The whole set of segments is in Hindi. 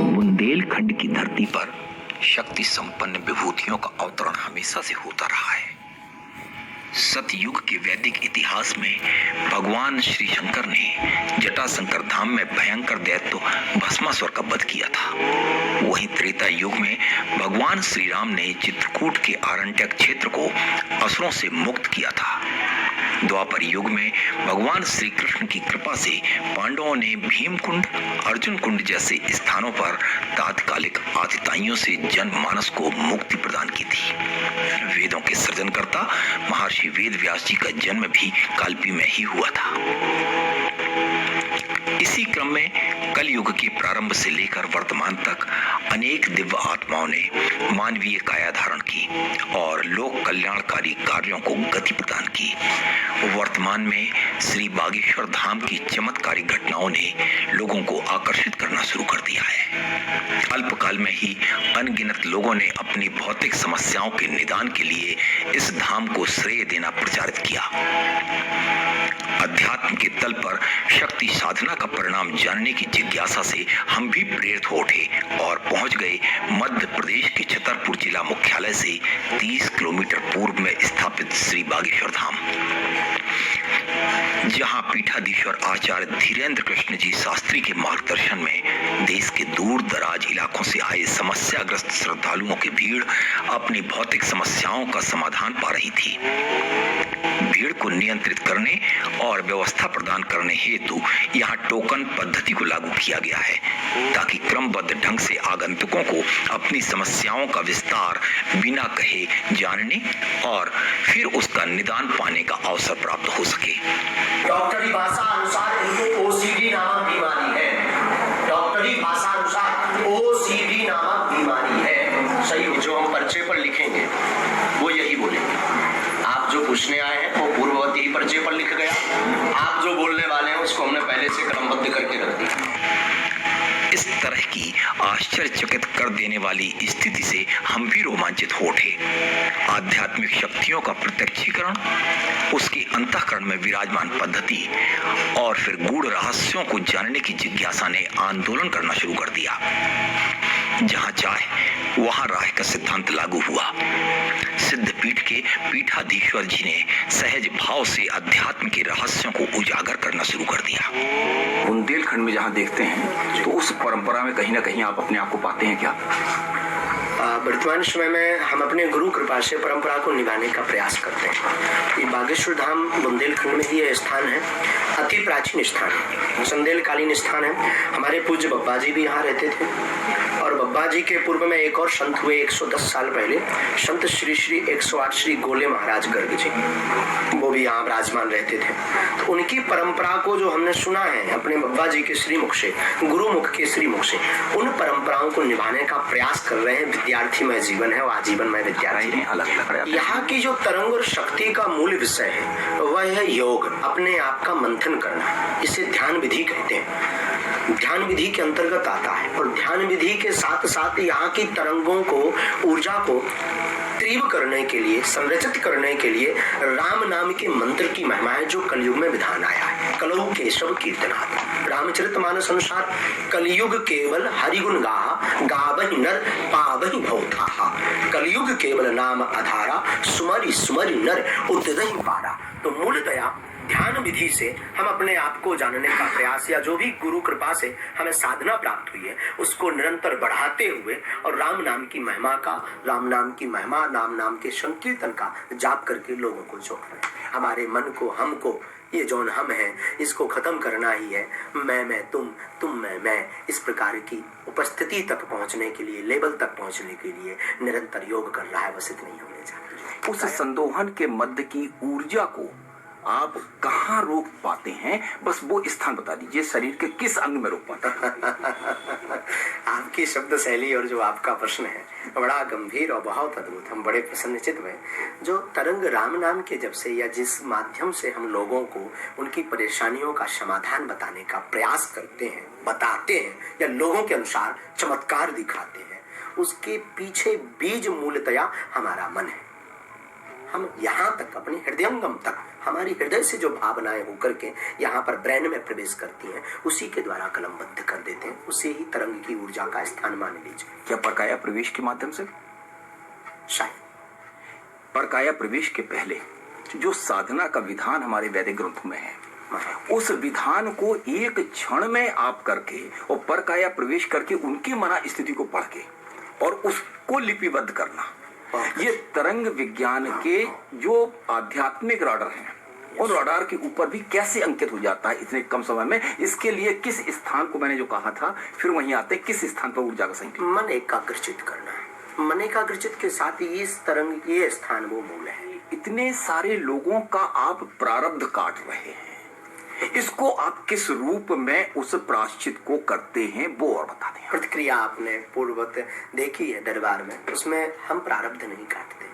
बुंदेलखंड की धरती पर शक्ति संपन्न विभूतियों का अवतरण हमेशा से होता रहा है। सतयुग के वैदिक इतिहास में भगवान श्री शंकर ने जटाशंकर धाम में भयंकर दैत्य भस्मासुर का वध किया था। वहीं त्रेता युग में भगवान श्री राम ने चित्रकूट के आरण्यक क्षेत्र को असुरों से मुक्त किया था। द्वापर युग में भगवान श्री कृष्ण की कृपा से पांडवों ने भीम कुंड, अर्जुन कुंड जैसे स्थानों पर तात्कालिक आतिताइयों से जनमानस को मुक्ति प्रदान की थी। वेदों के सृजनकर्ता महर्षि वेद व्यास जी का जन्म भी कालपी में ही हुआ था। इसी क्रम में कलयुग के प्रारंभ से लेकर वर्तमान तक अनेक दिव्य आत्माओं ने मानवीय काया धारण की और लोक कल्याणकारी कार्यों को गति प्रदान की। वर्तमान में श्री बागेश्वर धाम की चमत्कारी घटनाओं ने लोगों को आकर्षित करना शुरू कर दिया है। अल्पकाल में ही अनगिनत लोगों ने अपनी भौतिक समस्याओं के निदान के लिए इस धाम को श्रेय देना प्रचारित किया। अध्यात्म के तल पर शक्ति साधना का परिणाम जानने की जिज्ञासा से हम भी प्रेरित हो उठे और पहुंच गए मध्य प्रदेश के छतरपुर जिला मुख्यालय से 30 किलोमीटर पूर्व में स्थापित श्री बागेश्वर धाम, जहां पीठाधीश्वर आचार्य धीरेन्द्र कृष्ण जी शास्त्री के मार्गदर्शन में देश के दूर दराज इलाकों से आए समस्याग्रस्त श्रद्धालुओं की भीड़ अपनी भौतिक समस्याओं का समाधान पा रही थी। भीड़ को नियंत्रित करने और व्यवस्था प्रदान करने हेतु यहाँ टोकन पद्धति को लागू किया गया है, ताकि क्रमबद्ध ढंग से आगंतुकों को अपनी समस्याओं का विस्तार बिना कहे जानने और फिर उसका निदान पाने का अवसर प्राप्त हो सके। डॉक्टरी भाषा अनुसार इनको ओसीडी नामक बीमारी है। डॉक्टरी भाषा अनुसार ओसीडी नामक बीमारी है। सही, जो हम पर्चे पर लिखेंगे वो यही बोलेंगे। आप जो पूछने आए हैं वो पूर्ववती ही पर्चे पर लिख गया। आप जो बोलने वाले हैं उसको हमने पहले से क्रमबद्ध करके रख दिया। इस तरह की आश्चर्यचकित कर देने वाली स्थिति से हम भी रोमांचित हो उठे। आध्यात्मिक शक्तियों का प्रत्यक्षीकरण, उसके अंतःकरण में विराजमान पद्धति और फिर गूढ़ रहस्यों को जानने की जिज्ञासा ने आंदोलन करना शुरू कर दिया। जहां चाहे वहां राह का सिद्धांत लागू हुआ। सिद्ध पीठ के पीठाधीश्वर जी ने सहज भाव से अध्यात्म के रहस्यों को उजागर करना शुरू कर दिया। बुंदेलखंड में जहाँ देखते हैं तो उस परंपरा में कहीं ना कहीं आप अपने आप को पाते हैं क्या? वर्तमान समय में हम अपने गुरु कृपा से परंपरा को निभाने का प्रयास करते हैं। ये बागेश्वर धाम बुंदेलखंड में ही स्थान है, अति प्राचीन स्थान है, संदेलकालीन स्थान है। हमारे पूज्य बब्बा जी भी यहाँ रहते थे और बब्बा जी के पूर्व में एक और संत हुए 110 साल पहले, संत श्री श्री 108 श्री गोले महाराज गर्ग जी, वो भी यहाँ विराजमान रहते थे। तो उनकी परंपरा को जो हमने सुना है अपने बब्बा जी के श्रीमुख से, गुरु मुख के श्रीमुख से, उन परंपराओं को निभाने का प्रयास कर रहे हैं। विद्यार्थी में जीवन है, वो आजीवन में विद्यार्थी है। अलग यहाँ की जो तरंग और शक्ति का मूल विषय है वह है योग, अपने आप का मंथन करना। इसे ध्यान विधि कहते हैं। ध्यान विधि के अंतर्गत आता है और ध्यान विधि के साथ साथ यहाँ की तरंगों को, ऊर्जा को तीव्र करने के लिए, संरचित करने के लिए राम नाम के मंत्र की महिमा है, जो कलयुग में विधान आया है। कलौ केशव कीर्तनात्, रामचरितमानस अनुसार कलयुग केवल हरिगुण गाहा, गावहि नर पावहि भवथाहा। कलयुग केवल नाम आधारा, सुमरि सुमरि नर उतरहि पारा। तो मूलतया ध्यान विधि से हम अपने आप को जानने का प्रयास, या जो भी गुरु कृपा से हमें साधना प्राप्त हुई है उसको निरंतर बढ़ाते हुए और राम नाम की महिमा का, राम नाम की महिमा, राम नाम के संकीर्तन का जाप करके लोगों को जोड़ रहे हैं। हमारे मन को, हमको, ये जौन हम हैं इसको खत्म करना ही है। मैं तुम मैं, इस प्रकार की उपस्थिति तक पहुंचने के लिए, लेवल तक पहुंचने के लिए निरंतर योग कर रहा है। बस इतना ही होने चाहिए। उस संदोहन के मध्य की ऊर्जा को आप कहाँ रोक पाते हैं? बस वो स्थान बता दीजिए, शरीर के किस अंग में रोक पाते हैं? आपकी शब्द शैली और जो आपका प्रश्न है बड़ा गंभीर और बहुत अद्भुत। हम बड़े प्रसन्नचित्त हुए। जो तरंग राम नाम के जब से, या जिस माध्यम से हम लोगों को उनकी परेशानियों का समाधान बताने का प्रयास करते हैं, बताते हैं, या लोगों के अनुसार चमत्कार दिखाते हैं, उसके पीछे बीज मूलतया हमारा मन है। हम यहाँ तक, अपने हृदयंगम तक हमारी हृदय से जो भावनाएं होकर के यहाँ पर ब्रेन में प्रवेश करती हैं, उसी के द्वारा कलमबद्ध कर देते हैं, उसे ही तरंग की ऊर्जा का स्थान मान लीजिए। क्या परकाया प्रवेश के माध्यम से? शायद परकाया प्रवेश के पहले जो साधना का विधान हमारे वैदिक ग्रंथों में है, उस विधान को एक क्षण में आप करके और परकाया प्रवेश करके उनकी मना स्थिति को पढ़ के और उसको लिपिबद्ध करना, ये तरंग विज्ञान के जो आध्यात्मिक राडार हैं, उन राडार के ऊपर भी कैसे अंकित हो जाता है इतने कम समय में। इसके लिए किस स्थान को, मैंने जो कहा था, फिर वहीं आते किस स्थान पर ऊर्जा का संकेत? मन एकाग्रचित करना। मन एकाग्रचित के साथ ही इस तरंग ये स्थान वो मूल है। इतने सारे लोगों का आप प्रारब्ध काट रहे हैं, इसको आप किस रूप में उस प्रायश्चित को करते हैं वो और बता दें। प्रतिक्रिया आपने पूर्ववत देखी है दरबार में, उसमें हम प्रारब्ध नहीं काटते।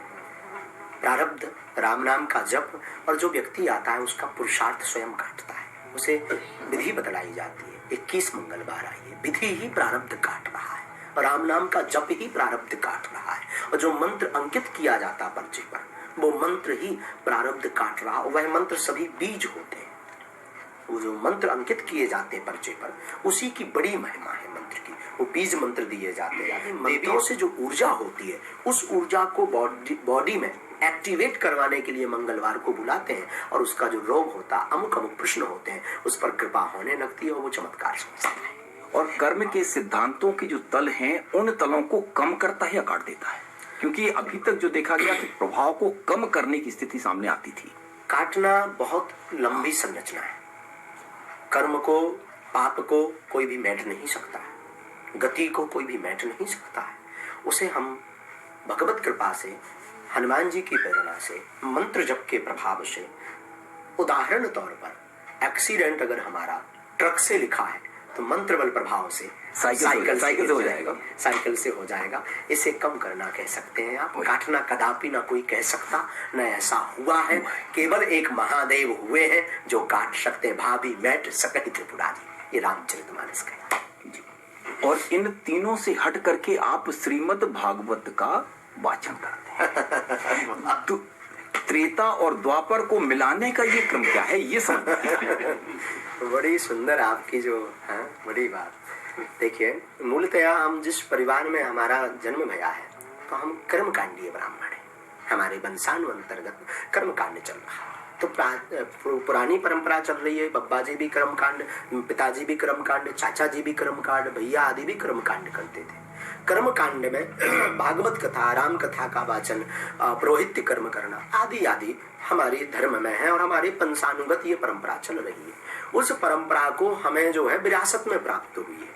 प्रारब्ध राम नाम का जप, और जो व्यक्ति आता है उसका पुरुषार्थ स्वयं काटता है, उसे विधि बतलाई जाती है। 21 मंगलवार आई है, विधि ही प्रारब्ध काट रहा है और राम नाम का जप ही प्रारब्ध काट रहा है। और जो मंत्र अंकित किया जाता पर्चे पर, वो मंत्र ही प्रारब्ध काट रहा, और वह मंत्र सभी बीज होते हैं। वो जो मंत्र अंकित किए जाते हैं पर्चे पर, उसी की बड़ी महिमा है मंत्र की। वो बीज मंत्र दिए जाते हैं। मंत्रों से जो ऊर्जा होती है, उस ऊर्जा को बॉडी में एक्टिवेट करवाने के लिए मंगलवार को बुलाते हैं, और उसका जो रोग होता है, अमुक अमुक प्रश्न होते हैं, उस पर कृपा होने लगती है और वो चमत्कार समझता है। और कर्म के सिद्धांतों के जो तल हैं, उन तलों को कम करता है या काट देता है? क्योंकि अभी तक जो देखा गया कि प्रभाव को कम करने की स्थिति सामने आती थी। काटना बहुत लंबी संरचना है। कर्म को, पाप को कोई भी मैट नहीं सकता है, गति को कोई भी मैट नहीं सकता है। उसे हम भगवत कृपा से, हनुमान जी की प्रेरणा से, मंत्र जप के प्रभाव से, उदाहरण तौर पर एक्सीडेंट अगर हमारा ट्रक से लिखा है तो मंत्र बल प्रभाव से साइकिल से हो जाएगा, साइकिल से हो जाएगा। इसे कम करना कह सकते हैं आप। काटना कदापि ना कोई कह सकता, न ऐसा हुआ है। केवल एक महादेव हुए हैं जो काट सकते हैं, भाभी मैट सकट त्रिपुरारी, ये रामचरितमानस का है। और इन तीनों से हट करके आप श्रीमद् भागवत का वाचन करते हैं। तो त्रेता और द्वापर को मिलाने का ये क्रम क्या है, ये समझ। बड़ी सुंदर आपकी जो है बड़ी बात। देखिए, मूलतया हम जिस परिवार में हमारा जन्म भया है, तो हम कर्मकांडीय ब्राह्मण हैं। हमारे वंशानुअंतर्गत कर्मकांड चल रहा है। तो पुरानी परंपरा चल रही है। बब्बा जी भी कर्मकांड, पिताजी भी कर्मकांड, चाचा जी भी कर्मकांड, भैया आदि भी कर्मकांड करते थे। कर्मकांड में भागवत कथा, राम कथा का वाचन, पुरोहित्य कर्म करना आदि आदि हमारे धर्म में है और हमारे पंचानुगत ये परंपरा चल रही है। उस परंपरा को हमें जो है विरासत में प्राप्त हुई है।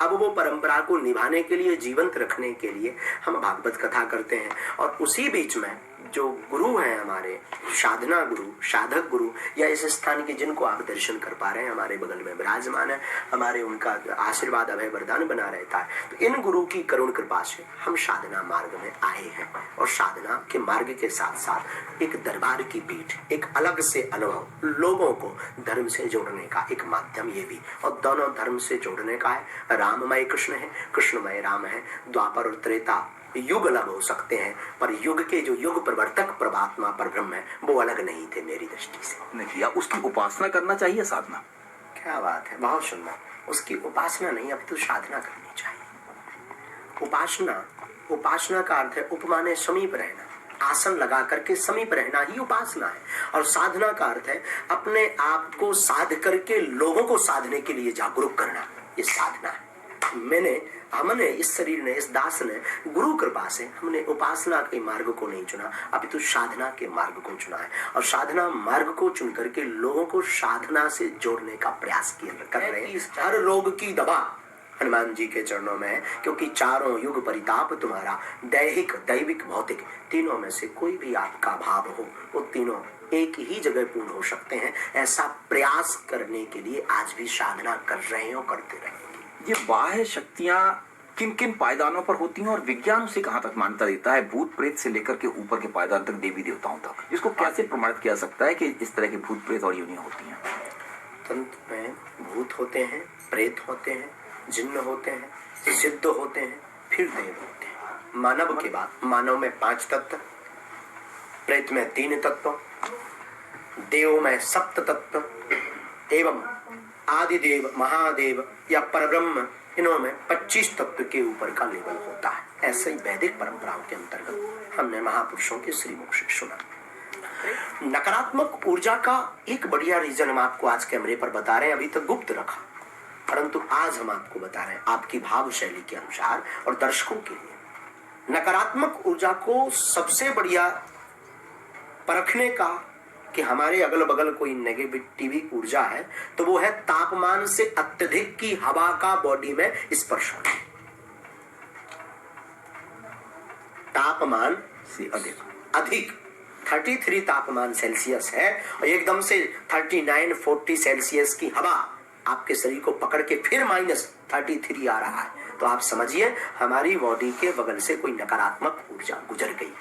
अब वो परंपरा को निभाने के लिए, जीवंत रखने के लिए हम भागवत कथा करते हैं। और उसी बीच में जो गुरु हैं हमारे, साधना गुरु, साधक गुरु, या इस स्थान के जिनको आप दर्शन कर पा रहे हैं, हमारे बगल में विराजमान है, हमारे उनका आशीर्वाद अभय वरदान बना रहता है। तो इन गुरु की करुण कृपा से हम साधना मार्ग में आए हैं। और साधना के मार्ग के साथ साथ एक दरबार की पीठ, एक अलग से अनुभव, लोगों को धर्म से जोड़ने का एक माध्यम ये भी। और दोनों धर्म से जोड़ने का है। राममय कृष्ण है, कृष्णमय राम है। द्वापर और त्रेता युग अलग हो सकते हैं, पर युग के जो युग प्रवर्तक परमात्मा पर ब्रह्म है, वो अलग नहीं थे मेरी दृष्टि से। नहीं किया, उसकी उपासना करना चाहिए, साधना। क्या बात है, बहुत सुंदर। उसकी उपासना नहीं, अब तो साधना करनी चाहिए। उपासना का अर्थ है उपमाने समीप रहना, आसन लगा करके समीप रहना ही उपासना है। और साधना का अर्थ है अपने आप को साध करके लोगों को साधने के लिए जागरूक करना, ये साधना है। हमने इस शरीर ने, इस दास ने, गुरु कृपा से हमने उपासना के मार्ग को नहीं चुना, अपितु साधना के मार्ग को चुना है। और साधना मार्ग को चुन करके लोगों को साधना से जोड़ने का प्रयास कर रहे हैं। हर रोग की दवा हनुमान जी के चरणों में है, क्योंकि चारों युग परिताप तुम्हारा, दैहिक, दैविक, भौतिक, तीनों में से कोई भी आपका भाव हो, वो तीनों एक ही जगह पूर्ण हो सकते हैं। ऐसा प्रयास करने के लिए आज भी साधना कर रहे हो, करते रहेंगे। ये बाह्य शक्तियां किन किन पायदानों पर होती हैं और विज्ञान उसे कहां तक मान्यता देता है, भूत प्रेत से लेकर के ऊपर के पायदान तक, देवी देवताओं तक, इसको कैसे प्रमाणित किया सकता है कि इस तरह के भूत प्रेत और योनियां होती हैं? तंत्र में भूत होते हैं, प्रेत होते हैं, जिन्न होते हैं, सिद्ध होते हैं, फिर देव होते हैं। मानव के बाद, मानव में 5 तत्व, प्रेत में 3 तत्व, देव में सप्त तत्व एवं आदिदेव, महादेव या परब्रह्म, इनों में 25 तत्व के ऊपर का लेवल होता है। ऐसे ही वैदिक परंपराओं के अंतर्गत हमने महापुरुषों के श्रीमुख से सुना। नकारात्मक ऊर्जा का एक बढ़िया रीजन हम आपको आज कैमरे पर बता रहे हैं, अभी तक गुप्त रखा, परंतु आज हम आपको बता रहे हैं आपकी भाव शैली के अनुसार और दर्शकों के लिए। नकारात्मक ऊर्जा को सबसे बढ़िया परखने का कि हमारे अगल बगल कोई नेगेटिव ऊर्जा है तो वो है तापमान से अत्यधिक की हवा का बॉडी में स्पर्श होना। तापमान से अधिक 33 तापमान सेल्सियस है और एकदम से 39-40 सेल्सियस की हवा आपके शरीर को पकड़ के फिर -33 आ रहा है, तो आप समझिए हमारी बॉडी के बगल से कोई नकारात्मक ऊर्जा गुजर गई,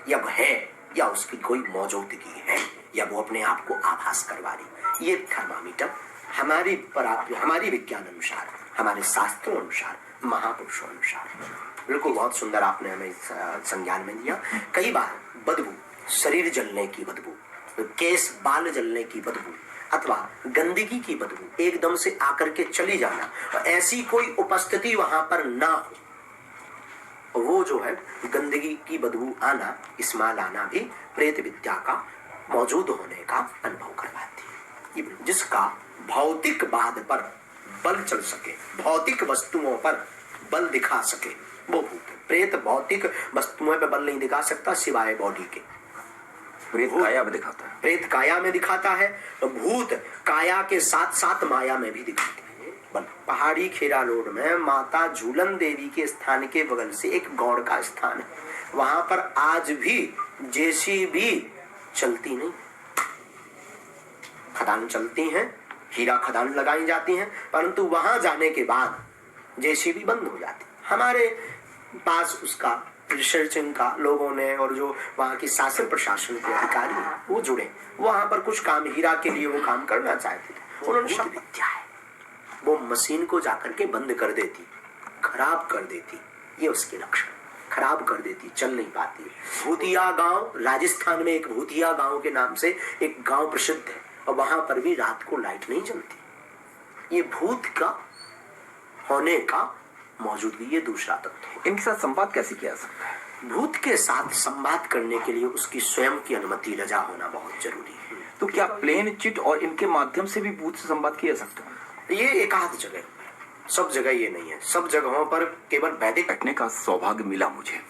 या वह है या उसकी कोई मौजूदगी है, या वो अपने आप को आभास करवा रही। ये थर्मामीटर हमारी विज्ञान अनुसार, हमारे शास्त्रों अनुसार, महापुरुषों अनुसार, बिल्कुल बहुत सुंदर आपने हमें संज्ञान में दिया। कई बार बदबू, शरीर जलने की बदबू, केस बाल जलने की बदबू अथवा गंदगी की बदबू एकदम से आकर के चली जाना और ऐसी कोई उपस्थिति वहां पर ना हो, वो जो है गंदगी की बदबू आना, स्मेल आना भी प्रेत विद्या का मौजूद होने का अनुभव करवाती है। जिसका भौतिक बाद पर बल चल सके, भौतिक वस्तुओं पर बल दिखा सके, वो भूत है। प्रेत भौतिक वस्तुओं पर बल नहीं दिखा सकता सिवाय बॉडी के। प्रेत काया में दिखाता है, प्रेत काया में दिखाता है, तो भूत काया के साथ साथ माया में भी दिखाते हैं। पहाड़ी खेरा रोड में माता झूलन देवी के स्थान के बगल से एक गौड़ का स्थान है, वहां पर आज भी जेसीबी चलती नहीं, खदान चलती हैं, हीरा खदान लगाई जाती हैं, परंतु वहां जाने के बाद जेसीबी बंद हो जाती। हमारे पास उसका रिसर्चिंग का लोगों ने और जो वहां की शासन प्रशासन के अधिकारी वो जुड़े, वहां पर कुछ काम हीरा के लिए वो काम करना चाहते थे, उन्होंने शब्द विद्या है, वो मशीन को जाकर के बंद कर देती, खराब कर देती, ये उसके लक्षण, खराब कर देती, चल नहीं पाती। भूतिया गांव, राजस्थान में एक भूतिया गांव के नाम से एक गांव प्रसिद्ध है और वहां पर भी रात को लाइट नहीं जलती। ये भूत का होने का मौजूदगी, ये दूसरा तत्व है। इनके साथ संवाद कैसे किया जा सकता है? भूत के साथ संवाद करने के लिए उसकी स्वयं की अनुमति रजा होना बहुत जरूरी है। तो क्या प्लेन चिट और इनके माध्यम से भी भूत से संवाद किया जा सकता है? ये एक आध जगह, सब जगह ये नहीं है, सब जगहों पर केवल वैदिक बैठने का सौभाग्य मिला मुझे।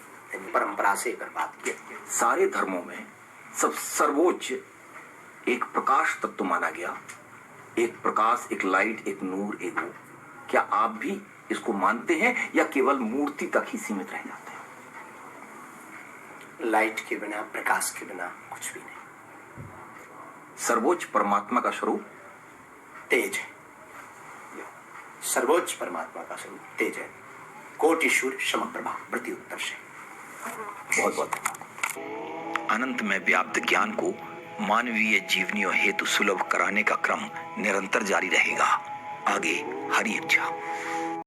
परंपरा से अगर बात की, सारे धर्मों में सब सर्वोच्च एक प्रकाश तत्व माना गया, एक प्रकाश, एक लाइट, एक नूर, एक वो। क्या आप भी इसको मानते हैं या केवल मूर्ति तक ही सीमित रह जाते हैं? लाइट के बिना, प्रकाश के बिना कुछ भी नहीं। सर्वोच्च परमात्मा का स्वरूप तेज है, सर्वोच्च परमात्मा का स्वरूप तेज है। कोटि सूर्य समप्रभा, प्रति उत्तर से बहुत बहुत अनंत में व्याप्त ज्ञान को मानवीय जीवनियों हेतु सुलभ कराने का क्रम निरंतर जारी रहेगा। आगे हरि इच्छा।